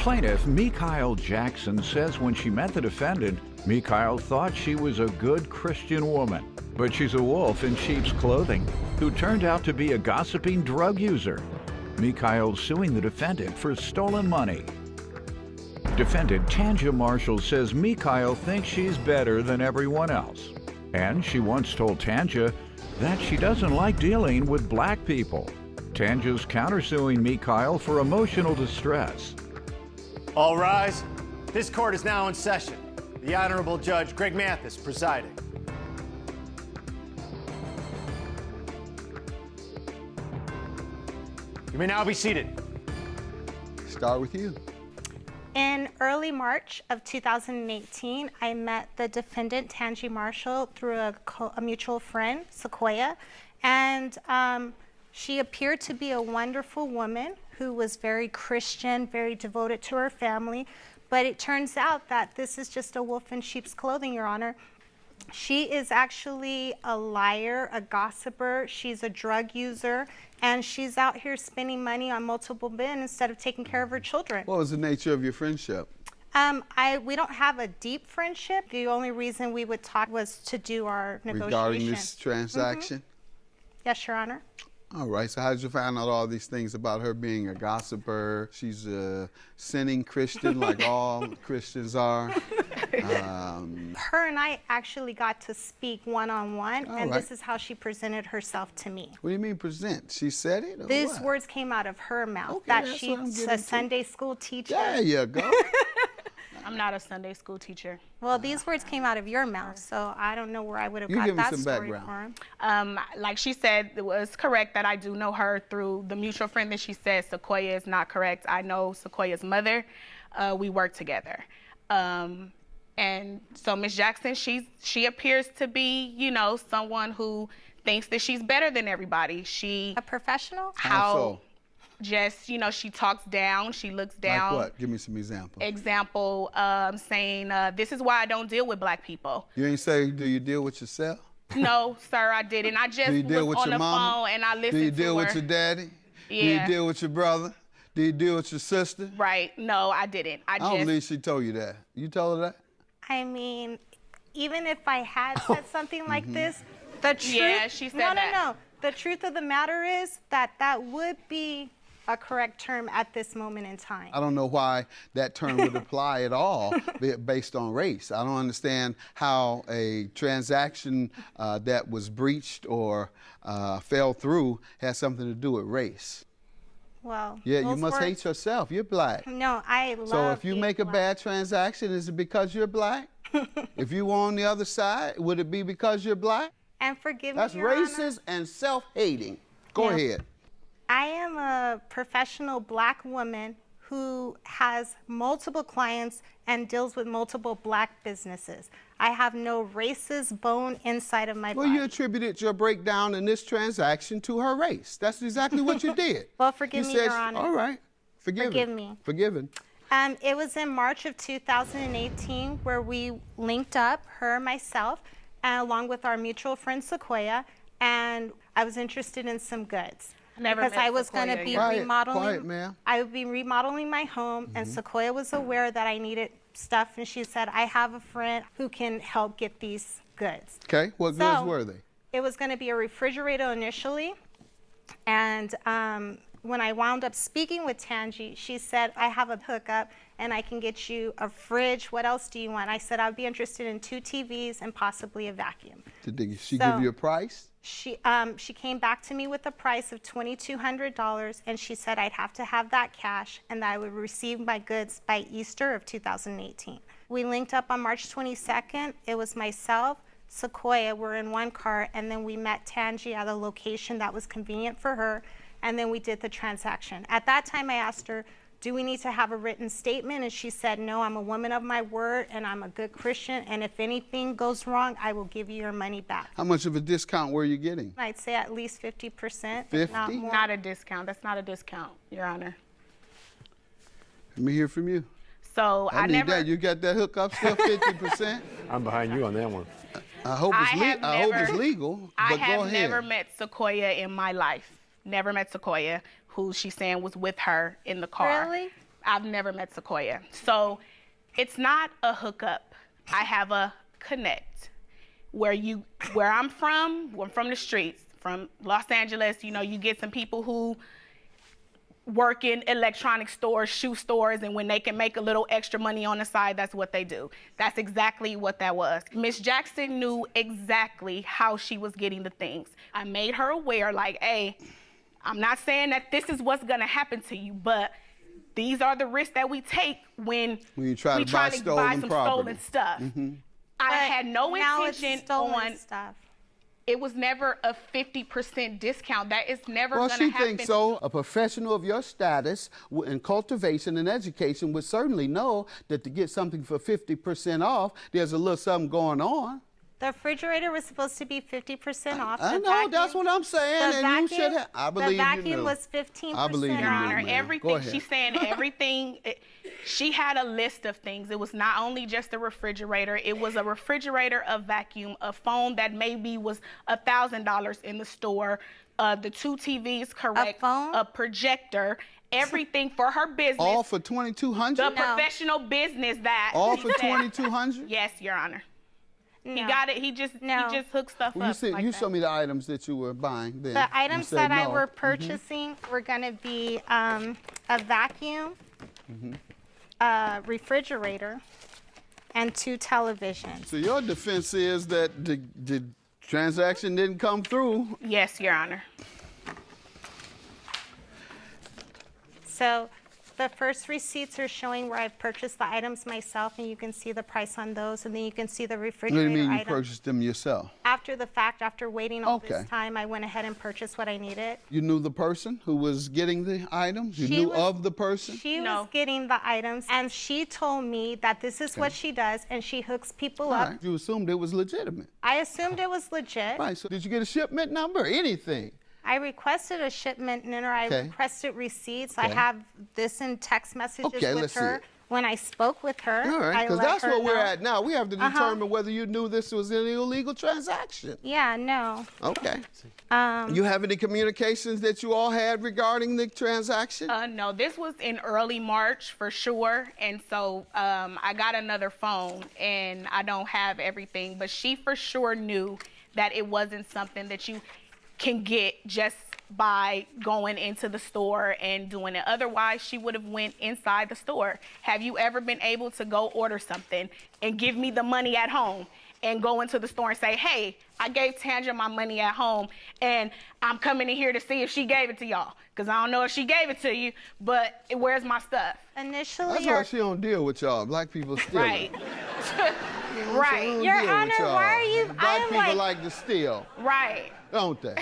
Plaintiff Mikhail Jackson says when she met the defendant, Mikhail thought she was a good Christian woman, but she's a wolf in sheep's clothing who turned out to be a gossiping drug user. Mikhail's suing the defendant for stolen money. Defendant Tanja Marshall says Mikhail thinks she's better than everyone else, and she once told Tanja that she doesn't like dealing with black people. Tanja's countersuing Mikhail for emotional distress. All rise. This court is now in session. The Honorable Judge Greg Mathis presiding. You may now be seated. Start with you. In early March of 2018, I met the defendant, Tanja Marshall, through a mutual friend, Sequoia, and she appeared to be a wonderful woman who was very Christian, very devoted to her family, but it turns out that this is just a wolf in sheep's clothing, Your Honor. She is actually a liar, a gossiper, she's a drug user, and she's out here spending money on multiple men instead of taking care of her children. What was the nature of your friendship? We don't have a deep friendship. The only reason we would talk was to do our negotiation. Regarding this transaction? Yes, Your Honor. All right, so how did you find out all these things about her being a gossiper? She's a sinning Christian like all Christians are. Her and I actually got to speak one-on-one, and this is how she presented herself to me. What do you mean present? She said it, or These what? words came out of her mouth, Okay, that that's she's what I'm getting a to. Sunday school teacher. There you go. I'm not a Sunday school teacher. Well, these words came out of your mouth, so I don't know where I would have got give me that some story background. from. Like she said, it was correct that I do know her through the mutual friend that she said. Sequoia is not correct. I know Sequoia's mother. We work together. And so Ms. Jackson, she appears to be, you know, someone who thinks that she's better than everybody. A professional? How so? Just, you know, she talks down, she looks down. Like what? Give me some examples. Example, saying, this is why I don't deal with black people. You ain't say, do you deal with yourself? No, sir, I didn't. I just Do you deal was with on your the mama? phone and I listened to her. Do you deal with your daddy? Yeah. Do you deal with your brother? Do you deal with your sister? Right. No, I didn't. I don't believe she told you that. You told her that? I mean, even if I had said something like this, the truth... Yeah, she said that. No. The truth of the matter is that that would be a correct term at this moment in time. I don't know why that term would apply at all based on race. I don't understand how a transaction that was breached or fell through has something to do with race. Well, yeah, you must hate yourself. You're black. No, I love So if you being make a black. bad transaction, is it because you're black? If you were on the other side, would it be because you're black? And forgive me, That's Your Honor. racist and self-hating. Go Yeah. ahead. I am a professional black woman who has multiple clients and deals with multiple black businesses. I have no racist bone inside of my Well, body. you attributed your breakdown in this transaction to her race. That's exactly what you did. Well, forgive You me, said, Your Honor. all right. Forgive me. Forgiven. It was in March of 2018 where we linked up, her, myself, along with our mutual friend Sequoia, and I was interested in some goods. Never because met I was going to Sequoia be yet. remodeling. Quiet, ma'am. I would be remodeling my home, and Sequoia was aware that I needed stuff, and she said, I have a friend who can help get these goods. Okay, what goods were they? It was going to be a refrigerator initially, and when I wound up speaking with Tanja, she said, I have a hookup, and I can get you a fridge. What else do you want? I said, I'd be interested in 2 TVs and possibly a vacuum. Did she give you a price? She came back to me with a price of $2,200, and she said I'd have to have that cash and that I would receive my goods by Easter of 2018. We linked up on March 22nd. It was myself, Sequoia, we're in one car, and then we met Tanja at a location that was convenient for her, and then we did the transaction. At that time, I asked her, do we need to have a written statement? And she said, no, I'm a woman of my word, and I'm a good Christian, and if anything goes wrong, I will give you your money back. How much of a discount were you getting? I'd say at least 50%, 50? if not more. Not a discount. That's not a discount, Your Honor. Let me hear from you. So I need that. You got that hookup still 50%? I'm behind you on that one. I hope it's legal, but I go have ahead. never met Sequoia in my life. Never met Sequoia, who she's saying was with her in the car. Really? I've never met Sequoia. So it's not a hookup. I have a connect. Where I'm from the streets, from Los Angeles, you know, you get some people who work in electronic stores, shoe stores, and when they can make a little extra money on the side, that's what they do. That's exactly what that was. Miss Jackson knew exactly how she was getting the things. I made her aware, like, hey, I'm not saying that this is what's gonna happen to you, but these are the risks that we take when you try we to try buy to stolen buy some property. stolen stuff. I had no now intention it's stolen on stuff. it was never a 50% discount. That is never Well, gonna she happen. thinks so. A professional of your status in cultivation and education would certainly know that to get something for 50% off, there's a little something going on. The refrigerator was supposed to be 50% off. I The know, vacuum- that's what I'm saying, the and you vacuum- should have. I believe you The vacuum knew. was 15% I believe you Your knew, Honor, ma'am. Go everything, ahead. she's saying everything. She had a list of things. It was not only just the refrigerator. It was a refrigerator, a vacuum, a phone that maybe was $1,000 in the store, the 2 TVs, correct, phone? a projector, everything for her business. All for $2,200? the professional business that All she for said. $2,200? Yes, Your Honor. He No. got it. He just hooked stuff Well, up. you like that. showed me the items that you were buying then. The items You said that I no. were purchasing were going to be a vacuum, a refrigerator, and 2 televisions. So your defense is that the transaction didn't come through. Yes, Your Honor. So the first receipts are showing where I've purchased the items myself, and you can see the price on those, and then you can see the What do refrigerator you mean you items. purchased them yourself? After the fact, after waiting all Okay. this time, I went ahead and purchased what I needed. You knew the person who was getting the items? You She knew was- of the person? She No. was getting the items, and she told me that this is what she does, and she hooks people All up. right. You assumed it was legitimate. I assumed it was legit. Right. So did you get a shipment number? Anything? I requested a shipment number. I Okay. requested receipts. I Okay. have this in text messages Okay, with let's see her. it. When I spoke with her, All right. I Because let that's her where we're know. at now. We have to determine whether you knew this was an illegal transaction. Yeah, no. Okay. You have any communications that you all had regarding the transaction? No, this was in early March for sure. And so I got another phone and I don't have everything, but she for sure knew that it wasn't something that you can get just by going into the store and doing it. Otherwise, she would have went inside the store. Have you ever been able to go order something and give me the money at home and go into the store and say, hey, I gave Tanja my money at home and I'm coming in here to see if she gave it to y'all? Because I don't know if she gave it to you, but where's my stuff? Initially, That's why she don't deal with y'all. Black people steal. Right. Right. Right. Your Honor, why are you? Black I am people like, like to steal, Right. don't they?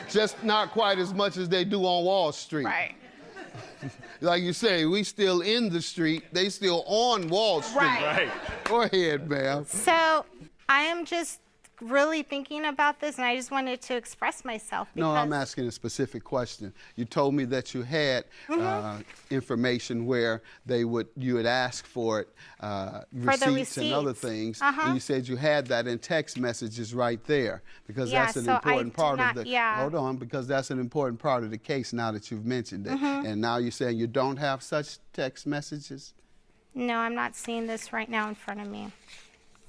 Just not quite as much as they do on Wall Street. Right. Like you say, we still in the street, they still on Wall Street. Right. Go ahead, ma'am. so I am just really thinking about this, and I just wanted to express myself. No, I'm because- asking a specific question. You told me that you had information where you had asked for it, receipts and other receipts. things, Uh-huh. and you said you had that in text messages right there because Yeah, that's an so I important do part not- of the. yeah. Hold on, because that's an important part of the case. Now that you've mentioned it, Mm-hmm. and now you're saying you don't have such text messages. No, I'm not seeing this right now in front of me.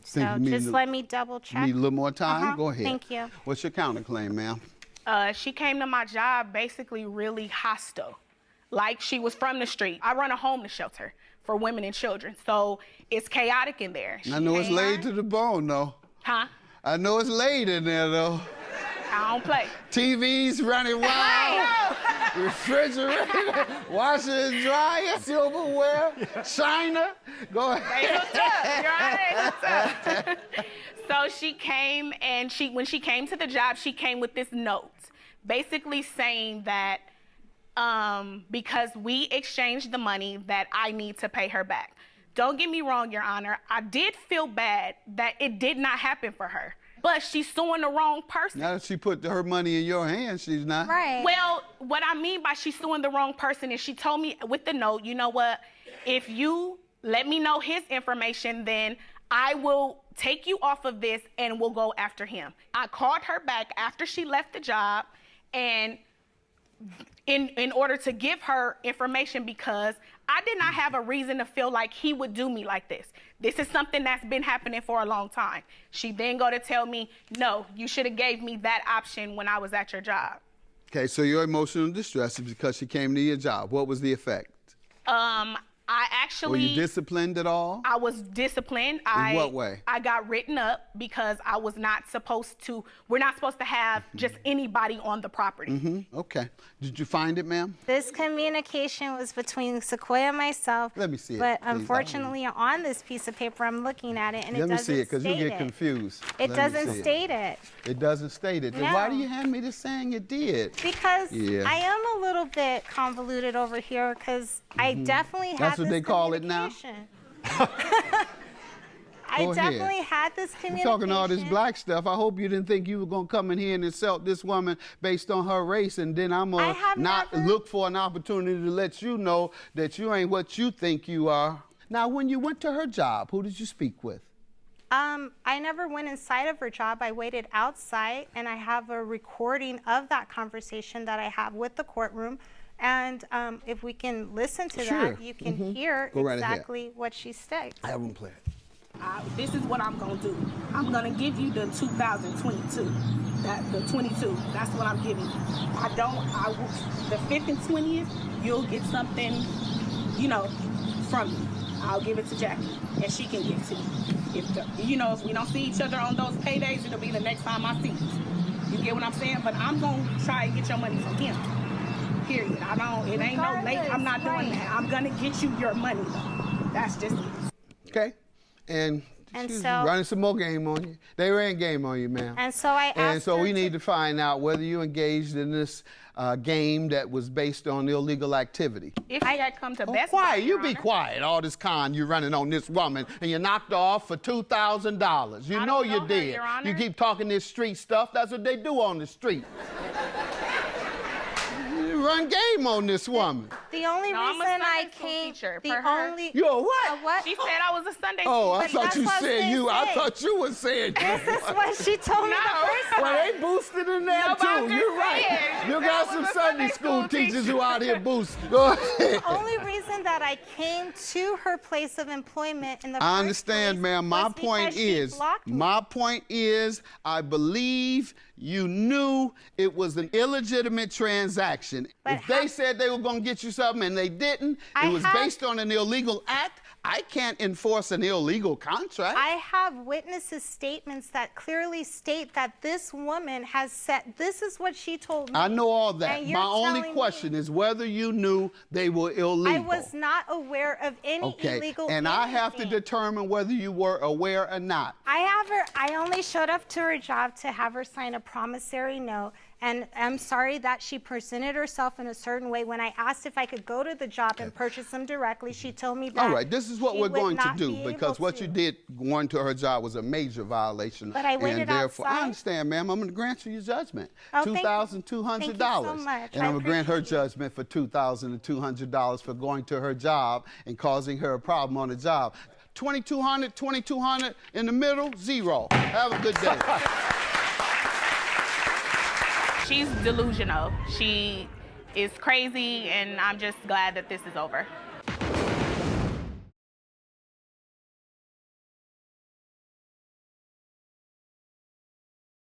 Think So you need just to- let me double check. Need a little more time? Uh-huh, Go ahead. thank you. What's your counterclaim, ma'am? She came to my job basically really hostile, like she was from the street. I run a homeless shelter for women and children, so it's chaotic in there. I know it's She laid came- to the bone, though. Huh? I know it's laid in there, though. I don't play. TVs running wild, refrigerator, washer and dryer, silverware, china. Go They ahead. hooked up, Your Honor, they hooked up. So she came and when she came to the job, she came with this note, basically saying that because we exchanged the money that I need to pay her back. Don't get me wrong, Your Honor, I did feel bad that it did not happen for her, but she's suing the wrong person. Now that she put her money in your hands, she's not. Right. Well, what I mean by she's suing the wrong person is she told me with the note, you know what, if you let me know his information, then I will take you off of this and we'll go after him. I called her back after she left the job and in order to give her information, because I did not have a reason to feel like he would do me like this. This is something that's been happening for a long time. She then go to tell me, no, you should have gave me that option when I was at your job. Okay, so your emotional distress is because she came to your job. What was the effect? I actually... Were you disciplined at all? I was disciplined. In what way? I got written up because I was not supposed to... We're not supposed to have just anybody on the property. Okay. Did you find it, ma'am? This communication was between Sequoia and myself. Let me see it, But please. unfortunately, on this piece of paper, I'm looking at it, and Let it me doesn't see it, because you state get confused. It Let me doesn't see state it. It doesn't state it. Then why do No. you hand me this saying it did? Because Yeah. I am a little bit convoluted over here, because I definitely had That's what this they call it now? communication. Go I ahead. definitely had this You're communication. talking all this black stuff. I hope you didn't think you were going to come in here and insult this woman based on her race, and then I'm going I have to not never- look for an opportunity to let you know that you ain't what you think you are. Now, when you went to her job, who did you speak with? I never went inside of her job. I waited outside, and I have a recording of that conversation that I have with the courtroom. And if we can listen to Sure. that, you can hear Go right ahead. exactly what she states. I haven't played. This is what I'm gonna do. I'm gonna give you the 2022, the 22. That's what I'm giving you. The 5th and 20th, you'll get something, from me. I'll give it to Jackie, and she can give it to you. If we don't see each other on those paydays, it'll be the next time I see you. You get what I'm saying? But I'm gonna try and get your money from him. Period. It ain't no late. I'm not doing that. I'm gonna get you your money though. That's just it. Okay. And she's running some more game on you. They ran game on you, ma'am. And so I asked And so her we need to find out whether you engaged in this game that was based on illegal activity. If I had come to Best Buy, Quiet, you Your be Honor. quiet. All this con you running on this woman, and you knocked her off for $2,000. You I know don't you know her, did. Your Honor. You keep talking this street stuff. That's what they do on the street. You run game on this woman. The only No, I'm a reason I Sunday school came, teacher. the For her. only You a what? what? She said I was a Sunday Oh, school I teacher. thought that's you what I was said gonna you. I say. thought you were saying. This is what she told me the first time. Well, they boosted in there No, but I'm too. just You're right. saying. You She got said I some was a Sunday Sunday school school teachers teacher. who out here boosting. Go ahead. The only reason that I came to her place of employment in the I first understand, place ma'am. My was point because she is, blocked me. I believe you knew it was an illegitimate transaction. But If they said they were going to get you something and they didn't, I it was have- based on an illegal act. I can't enforce an illegal contract. I have witnesses' statements that clearly state that this woman has said, this is what she told me. I know all that. And you're My only telling question me- is whether you knew they were illegal. I was not aware of any Okay, illegal and I have to anything. determine whether you were aware or not. I only showed up to her job to have her sign a promissory note, and I'm sorry that she presented herself in a certain way. When I asked if I could go to the job and purchase them directly, she told me that All right, this is what she we're would going to not do, be because able what to. you did going to her job was a major violation. But I waited and therefore, I outside. understand, ma'am. I'm going to grant you your judgment. Oh, thank you. $2,200. Thank you so much. And I I'm going to grant her appreciate it. judgment for $2,200 for going to her job and causing her a problem on the job. $2,200 in the middle, zero. Have a good day. She's delusional. She is crazy, and I'm just glad that this is over.